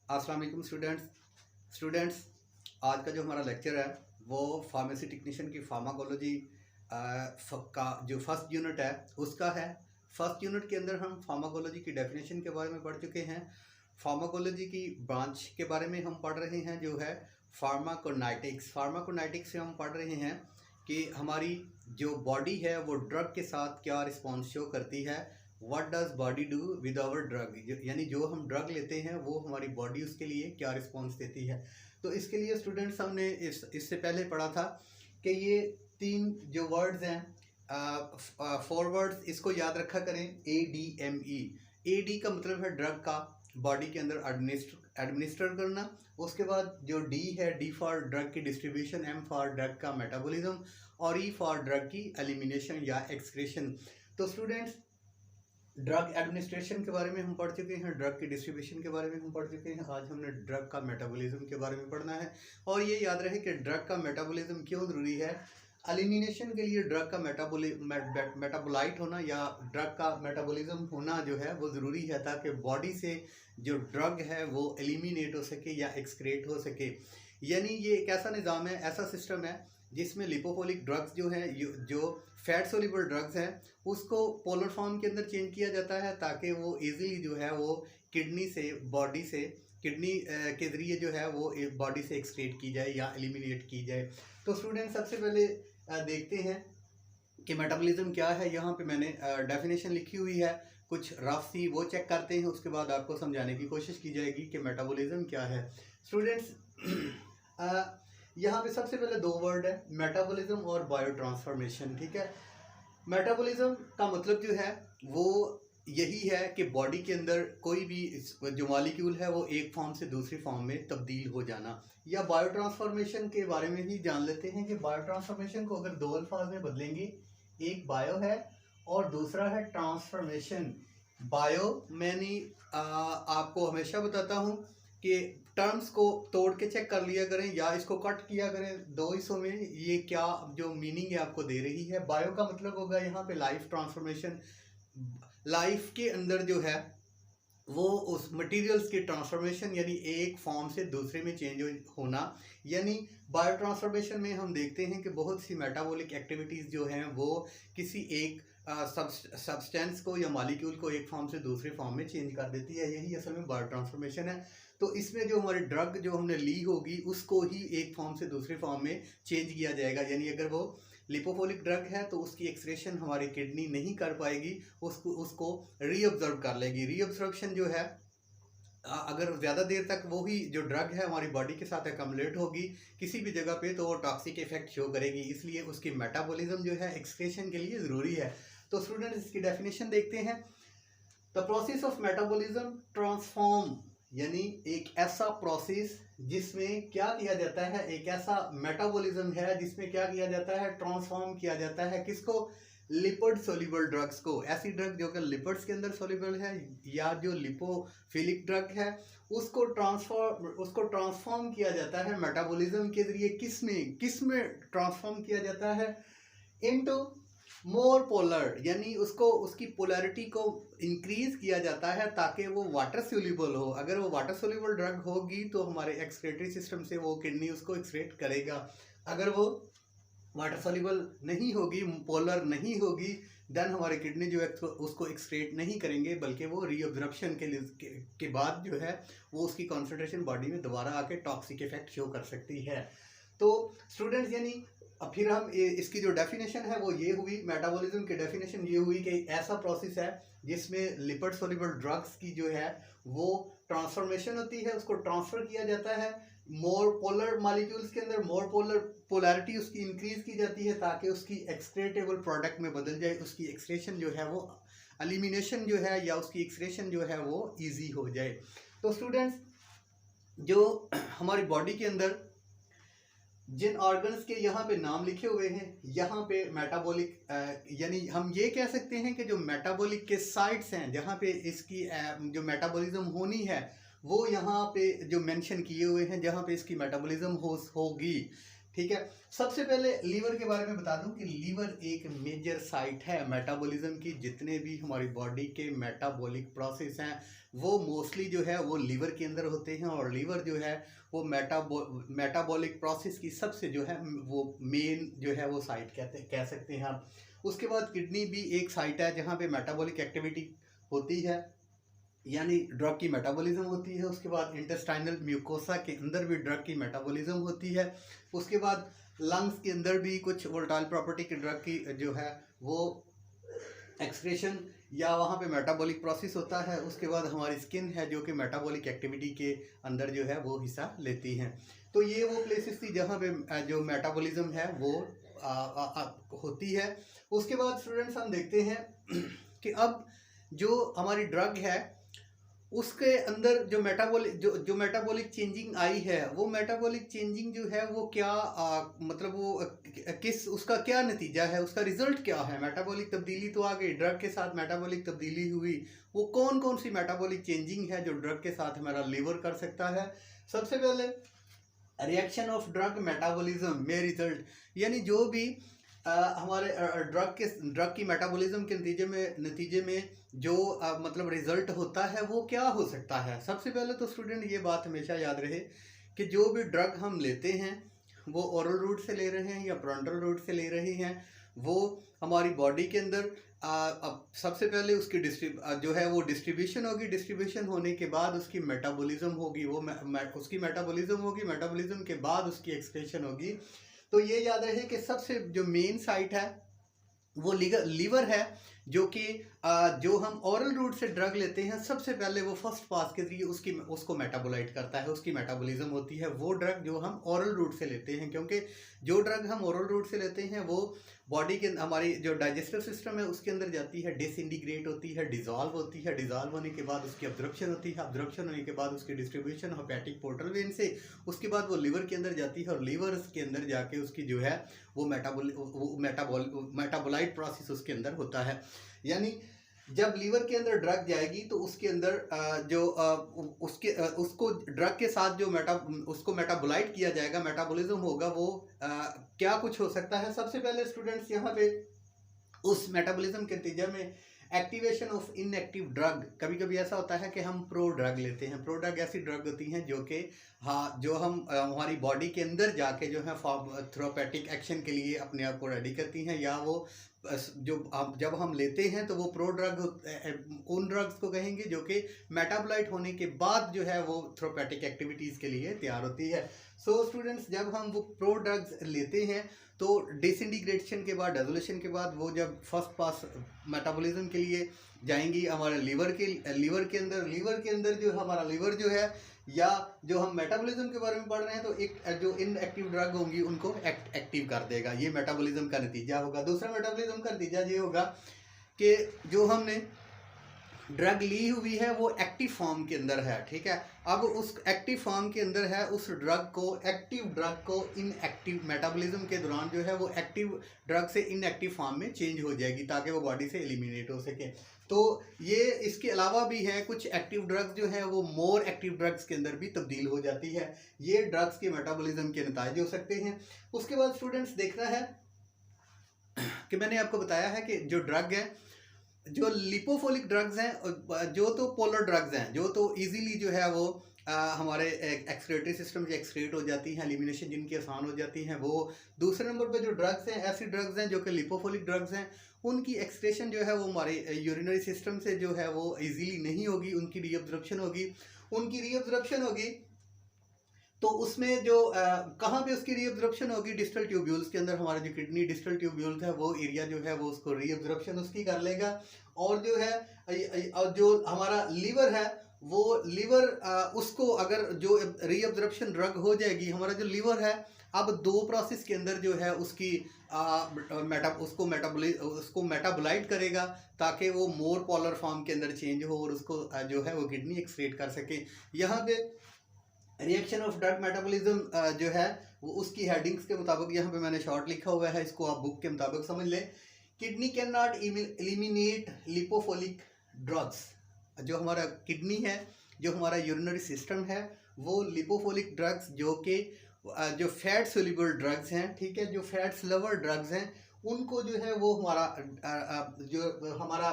अस्सलाम वालेकुम स्टूडेंट्स आज का जो हमारा लेक्चर है वो फार्मेसी टेक्नीशियन की फार्माकोलॉजी का जो फर्स्ट यूनिट है उसका है। फर्स्ट यूनिट के अंदर हम फार्माकोलॉजी की डेफिनेशन के बारे में पढ़ चुके हैं। फार्माकोलॉजी की ब्रांच के बारे में हम पढ़ रहे हैं जो है फार्माकोनाइटिक्स। फार्माकोनाइटिक्स से हम पढ़ रहे हैं कि हमारी जो बॉडी है वो ड्रग के साथ क्या रिस्पॉन्स शो करती है। What does body do with our drug, यानी जो हम ड्रग लेते हैं वो हमारी बॉडी उसके लिए क्या रिस्पॉन्स देती है। तो इसके लिए स्टूडेंट्स हमने इससे पहले पढ़ा था कि ये तीन जो वर्ड्स हैं, फोर वर्ड्स, इसको याद रखा करें। ADME। AD का मतलब है ड्रग का बॉडी के अंदर एडमिनिस्टर करना। उसके बाद जो D है, D फॉर ड्रग की डिस्ट्रीब्यूशन, M फॉर ड्रग का मेटाबॉलिज्म और E फॉर ड्रग की एलिमिनेशन या एक्सक्रीशन। तो स्टूडेंट्स ड्रग एडमिनिस्ट्रेशन के बारे में हम पढ़ चुके हैं, ड्रग की डिस्ट्रीब्यूशन के बारे में हम पढ़ चुके हैं। आज हमने ड्रग का मेटाबॉलिज्म के बारे में पढ़ना है। और ये याद रहे कि ड्रग का मेटाबॉलिज्म क्यों ज़रूरी है। एलिमिनेशन के लिए ड्रग का मेटाबोलाइट होना या ड्रग का मेटाबॉलिज्म होना जो है वो ज़रूरी है ताकि बॉडी से जो ड्रग है वो एलिमिनेट हो सके या एक्सक्रेट हो सके। यानी ये एक ऐसा निज़ाम है, ऐसा सिस्टम है जिसमें लिपोफोलिक ड्रग्स जो हैं, जो फैट सोल्यूबल ड्रग्स हैं, उसको पोलर फॉर्म के अंदर चेंज किया जाता है ताकि वो इजीली जो है वो किडनी से, बॉडी से, किडनी के ज़रिए जो है वो बॉडी से एक्सक्रीट की जाए या एलिमिनेट की जाए। तो स्टूडेंट सबसे पहले देखते हैं कि मेटाबॉलिज्म क्या है। यहाँ पे मैंने डेफिनेशन लिखी हुई है, कुछ रफ सी वो चेक करते हैं, उसके बाद आपको समझाने की कोशिश की जाएगी कि मेटाबॉलिज्म क्या है। स्टूडेंट्स यहाँ पे सबसे पहले दो वर्ड है, मेटाबॉलिज्म और बायो ट्रांसफॉर्मेशन। ठीक है, मेटाबॉलिज्म का मतलब जो है वो यही है कि बॉडी के अंदर कोई भी जो मॉलिक्यूल है वो एक फॉर्म से दूसरी फॉर्म में तब्दील हो जाना। या बायो ट्रांसफॉर्मेशन के बारे में ही जान लेते हैं कि बायो ट्रांसफॉर्मेशन को अगर दो अल्फाज में बदलेंगे, एक बायो है और दूसरा है ट्रांसफॉर्मेशन। बायो मैंने आपको हमेशा बताता हूँ कि टर्म्स को तोड़ के चेक कर लिया करें या इसको कट किया करें दो हिस्सों में, ये क्या जो मीनिंग है आपको दे रही है। बायो का मतलब होगा यहाँ पे लाइफ ट्रांसफॉर्मेशन, लाइफ के अंदर जो है वो उस मटेरियल्स की ट्रांसफॉर्मेशन, यानी एक फॉर्म से दूसरे में चेंज होना। यानी बायो ट्रांसफॉर्मेशन में हम देखते हैं कि बहुत सी मेटाबॉलिक एक्टिविटीज़ जो हैं वो किसी एक सब्सटेंस को या मॉलिक्यूल को एक फॉर्म से दूसरे फॉर्म में चेंज कर देती है। यही असल में बायो ट्रांसफॉर्मेशन है। तो इसमें जो हमारी ड्रग जो हमने ली होगी उसको ही एक फॉर्म से दूसरे फॉर्म में चेंज किया जाएगा। यानी अगर वो लिपोफोलिक ड्रग है तो उसकी एक्सक्रीशन हमारी किडनी नहीं कर पाएगी, उसको रीअब्जॉर्ब कर लेगी। रीअब्जॉर्प्शन जो है अगर ज़्यादा देर तक वही जो ड्रग है हमारी बॉडी के साथ एकम्युलेट होगी किसी भी जगह पे तो वो टॉक्सिक इफेक्ट शो करेगी, इसलिए उसकी मेटाबॉलिज्म जो है एक्सक्रीशन के लिए ज़रूरी है। तो स्टूडेंट्स इसकी डेफिनेशन देखते हैं। The process of metabolism transform, यानी एक ऐसा प्रोसेस जिसमें क्या किया जाता है, एक ऐसा मेटाबॉलिज्म है जिसमें क्या किया जाता है, ट्रांसफॉर्म किया जाता है। किसको? लिपिड सोल्यूबल ड्रग्स को। ऐसी ड्रग जो कि लिपिड्स के अंदर सोल्यूबल है या जो लिपोफिलिक ड्रग है उसको ट्रांसफॉर्म किया जाता है मेटाबॉलिज्म के जरिए। किसमें ट्रांसफॉर्म किया जाता है? इनटू मोर पोलर, यानी उसको उसकी पोलैरिटी को इंक्रीज किया जाता है ताकि वो वाटर सोल्यूबल हो। अगर वो वाटर सोल्यूबल ड्रग होगी तो हमारे एक्सक्रेटरी सिस्टम से वो किडनी उसको एक्सक्रेट करेगा। अगर वो वाटर सोल्यूबल नहीं होगी, पोलर नहीं होगी, देन हमारे किडनी जो है उसको एक्सक्रेट नहीं करेंगे बल्कि वो रीअब्जॉर्प्शन के बाद जो है वो उसकी कॉन्सेंट्रेशन बॉडी में दोबारा आके टॉक्सिक इफेक्ट शो कर सकती है। तो स्टूडेंट्स यानी अब फिर हम इसकी जो डेफिनेशन है वो ये हुई, मेटाबॉलिज्म की डेफिनेशन ये हुई कि ऐसा प्रोसेस है जिसमें लिपिड सोल्यूबल ड्रग्स की जो है वो ट्रांसफॉर्मेशन होती है, उसको ट्रांसफ़र किया जाता है मोर पोलर मॉलिक्यूल्स के अंदर। मोर पोलैरिटी उसकी इंक्रीज की जाती है ताकि उसकी एक्सक्रेटेबल प्रोडक्ट में बदल जाए, उसकी एक्सक्रेशन जो है वो एलिमिनेशन जो है या उसकी एक्सक्रेशन जो है वो ईजी हो जाए। तो स्टूडेंट्स जो हमारी बॉडी के अंदर जिन ऑर्गन्स के यहाँ पे नाम लिखे हुए हैं, यहाँ पे मेटाबॉलिक यानी हम ये कह सकते हैं कि जो मेटाबॉलिक के साइट्स हैं जहाँ पे इसकी जो मेटाबॉलिज्म होनी है वो यहाँ पे जो मेंशन किए हुए हैं जहाँ पे इसकी मेटाबॉलिज्म होगी। ठीक है, सबसे पहले लीवर के बारे में बता दूं कि लीवर एक मेजर साइट है मेटाबॉलिज्म की। जितने भी हमारी बॉडी के मेटाबॉलिक प्रोसेस हैं वो मोस्टली जो है वो लीवर के अंदर होते हैं, और लीवर जो है वो मेटाबॉलिक प्रोसेस की सबसे जो है वो मेन जो है वो साइट कह सकते हैं आप। उसके बाद किडनी भी एक साइट है जहाँ पे मेटाबॉलिक एक्टिविटी होती है, यानी ड्रग की मेटाबॉलिज्म होती है। उसके बाद इंटेस्टाइनल म्यूकोसा के अंदर भी ड्रग की मेटाबॉलिज्म होती है। उसके बाद लंग्स के अंदर भी कुछ वोल्टाइल प्रॉपर्टी की ड्रग की जो है वो एक्सक्रेशन या वहाँ पे मेटाबॉलिक प्रोसेस होता है। उसके बाद हमारी स्किन है जो कि मेटाबॉलिक एक्टिविटी के अंदर जो है वो हिस्सा लेती हैं। तो ये वो प्लेसेस थी जहाँ पे जो मेटाबॉलिज्म है वो होती है। उसके बाद स्टूडेंट्स हम देखते हैं कि अब जो हमारी ड्रग है उसके अंदर जो मेटाबॉलिक चेंजिंग आई है, वो मेटाबॉलिक चेंजिंग जो है वो क्या मतलब वो किस उसका क्या नतीजा है, उसका रिजल्ट क्या है। मेटाबॉलिक तब्दीली तो आ गई, ड्रग के साथ मेटाबॉलिक तब्दीली हुई, वो कौन कौन सी मेटाबॉलिक चेंजिंग है जो ड्रग के साथ हमारा लीवर कर सकता है। सबसे पहले रिएक्शन ऑफ ड्रग मेटाबॉलिज्म में रिजल्ट, यानी जो भी हमारे ड्रग की मेटाबॉलिज्म के नतीजे में जो मतलब रिजल्ट होता है वो क्या हो सकता है। सबसे पहले तो स्टूडेंट ये बात हमेशा याद रहे कि जो भी ड्रग हम लेते हैं वो ओरल रूट से ले रहे हैं या प्रोंटल रूट से ले रहे हैं, वो हमारी बॉडी के अंदर अब सबसे पहले उसकी जो है वो डिस्ट्रीब्यूशन होगी। डिस्ट्रीब्यूशन होने के बाद उसकी मेटाबॉलिज्म होगी, वो उसकी मेटाबॉलिज्म होगी, मेटाबॉलिज्म के बाद उसकी एक्सक्रीशन होगी। तो ये याद रहे कि सबसे जो मेन साइट है वो लीवर है, जो कि जो हम ओरल रूट से ड्रग लेते हैं सबसे पहले वो फर्स्ट पास के जरिए उसको मेटाबोलाइट करता है, उसकी मेटाबॉलिज्म होती है वो ड्रग जो हम ओरल रूट से लेते हैं। क्योंकि जो ड्रग हम ओरल रूट से लेते हैं वो बॉडी के हमारी जो डाइजेस्टिव सिस्टम है उसके अंदर जाती है, डिसइंटीग्रेट होती है, डिजॉल्व होती है, डिजॉल्व होने के बाद उसकी अब्जॉर्प्शन होती है, अब्जॉर्प्शन होने के बाद उसकी डिस्ट्रीब्यूशन हेपेटिक पोर्टल वेन से, उसके बाद वो लीवर के अंदर जाती है और लीवर के अंदर जाके उसकी जो है वो मेटाबोलाइट प्रोसेस उसके अंदर होता है। यानी जब लीवर के अंदर ड्रग जाएगी तो उसके अंदर उसको ड्रग के साथ जो उसको मेटाबोलाइट किया जाएगा, मेटाबॉलिज्म होगा, वो क्या कुछ हो सकता है। सबसे पहले स्टूडेंट्स यहाँ पे उस मेटाबॉलिज्म के नतीजे में एक्टिवेशन ऑफ इनएक्टिव ड्रग, कभी कभी ऐसा होता है कि हम प्रो ड्रग लेते हैं। प्रो ड्रग ऐसी ड्रग होती हैं जो कि जो हम हमारी बॉडी के अंदर जाके जो है थेरापेटिक एक्शन के लिए अपने आप को रेडी करती हैं, या वो जब हम लेते हैं तो वो प्रो ड्रग उन ड्रग्स को कहेंगे जो कि मेटाबोलाइट होने के बाद जो है वो थेरापेटिक एक्टिविटीज़ के लिए तैयार होती है। सो स्टूडेंट्स, जब हम वो प्रो ड्रग्स लेते हैं तो डिसइंटीग्रेशन के बाद, डिसोल्यूशन के बाद वो जब फर्स्ट पास मेटाबॉलिज्म के लिए जाएंगी हमारे लीवर के अंदर जो हमारा लीवर जो है, या जो हम मेटाबॉलिज्म के बारे में पढ़ रहे हैं, तो एक जो इनएक्टिव ड्रग होंगी उनको एक्टिव कर देगा। ये मेटाबॉलिज्म का नतीजा होगा। दूसरा मेटाबॉलिज्म का नतीजा ये होगा कि जो हमने ड्रग ली हुई है वो एक्टिव फॉर्म के अंदर है, ठीक है। अब उस एक्टिव फॉर्म के अंदर है, उस एक्टिव ड्रग को इनएक्टिव मेटाबॉलिज्म के दौरान जो है वो एक्टिव ड्रग से इनएक्टिव फॉर्म में चेंज हो जाएगी ताकि वो बॉडी से एलिमिनेट हो सके। तो ये इसके अलावा भी है कुछ एक्टिव ड्रग्स जो है वो मोर एक्टिव ड्रग्स के अंदर भी तब्दील हो जाती है। ये ड्रग्स के मेटाबॉलिज्म के नतीजे हो सकते हैं। उसके बाद स्टूडेंट्स देखना है कि मैंने आपको बताया है कि जो ड्रग है, जो लिपोफोलिक ड्रग्स हैं, जो तो पोलर ड्रग्स हैं, जो तो इजीली जो है वो हमारे एक्सक्रेटरी सिस्टम से एक्सक्रेट हो जाती हैं, एलिमिनेशन जिनकी आसान हो जाती हैं, वो। दूसरे नंबर पे जो ड्रग्स हैं, ऐसी ड्रग्स हैं जो कि लिपोफोलिक ड्रग्स हैं, उनकी एक्सक्रेशन जो है वो हमारे यूरिनरी सिस्टम से जो है वो इजीली नहीं होगी, उनकी रीअब्जॉर्प्शन होगी। तो उसमें जो कहाँ पे उसकी रीअब्जॉर्प्शन होगी, डिस्टल ट्यूब्यूल्स के अंदर। हमारा जो किडनी डिस्टल ट्यूब्यूल्स है वो एरिया जो है वो उसको रीअब्जॉर्प्शन उसकी कर लेगा। और जो है जो हमारा लीवर है, वो लीवर उसको अगर जो रीअब्जॉर्प्शन ड्रग हो जाएगी, हमारा जो लीवर है अब दो प्रोसेस के अंदर जो है उसकी उसको मेटाबोलाइट करेगा ताकि वो मोर पोलर फॉर्म के अंदर चेंज हो और उसको जो है वो किडनी एक्सक्रीट कर सके। यहाँ पे रिएक्शन ऑफ ड्रग मेटाबॉलिज्म जो है वो उसकी हेडिंग्स के मुताबिक यहाँ पे मैंने शॉर्ट लिखा हुआ है, इसको आप बुक के मुताबिक समझ लें। Kidney cannot eliminate lipophilic drugs. जो हमारा किडनी है, जो हमारा यूरिनरी सिस्टम है, वो लिपोफोलिक ड्रग्स जो कि जो फैट सोल्यूबल ड्रग्स हैं, ठीक है, जो फैट्स लवर ड्रग्स हैं, उनको जो है वो हमारा जो हमारा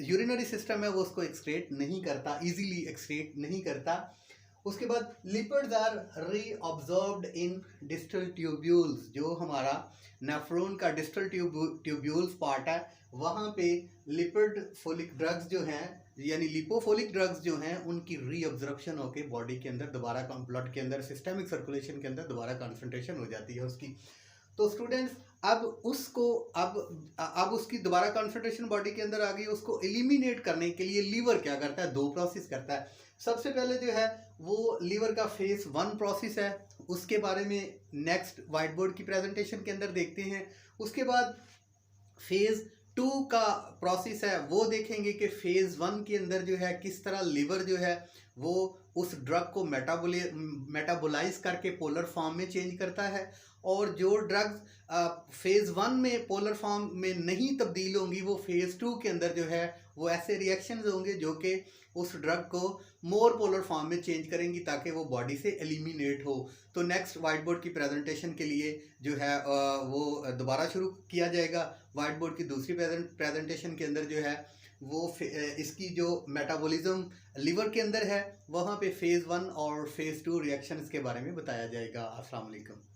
यूरिनरी सिस्टम है वो उसको एक्सक्रेट नहीं करता, इजीली एक्सक्रेट नहीं करता। उसके बाद lipids are reabsorbed in distal tubules, जो हमारा नेफ्रॉन का डिस्टल ट्यूब्यूल्स पार्ट है वहाँ पे लिपिड फोलिक ड्रग्स जो हैं यानी लिपोफोलिक ड्रग्स जो हैं उनकी रीअब्जॉर्प्शन होकर बॉडी के अंदर दोबारा ब्लड के अंदर सिस्टमिक सर्कुलेशन के अंदर दोबारा कंसंट्रेशन हो जाती है उसकी। तो स्टूडेंट्स अब उसको अब उसकी दोबारा कंसंट्रेशन बॉडी के अंदर आ गई, उसको एलिमिनेट करने के लिए लीवर क्या करता है, दो प्रोसेस करता है। सबसे पहले जो है वो लीवर का फेज 1 प्रोसेस है, उसके बारे में नेक्स्ट व्हाइट बोर्ड की प्रेजेंटेशन के अंदर देखते हैं। उसके बाद फेज 2 का प्रोसेस है, वो देखेंगे कि फेज 1 के अंदर जो है किस तरह लीवर जो है वो उस ड्रग को मेटाबोलाइज करके पोलर फॉर्म में चेंज करता है, और जो ड्रग्स फेज 1 में पोलर फॉर्म में नहीं तब्दील होंगी वो फेज 2 के अंदर जो है वो ऐसे रिएक्शंस होंगे जो कि उस ड्रग को मोर पोलर फॉर्म में चेंज करेंगी ताकि वो बॉडी से एलिमिनेट हो। तो नेक्स्ट व्हाइट बोर्ड की प्रेजेंटेशन के लिए जो है वो दोबारा शुरू किया जाएगा। व्हाइट बोर्ड की दूसरी प्रेजेंटेशन के अंदर जो है वो इसकी जो मेटाबॉलिज्म लिवर के अंदर है वहाँ पे फेज़ 1 और फेज़ 2 रिएक्शंस के बारे में बताया जाएगा। अस्सलाम वालेकुम।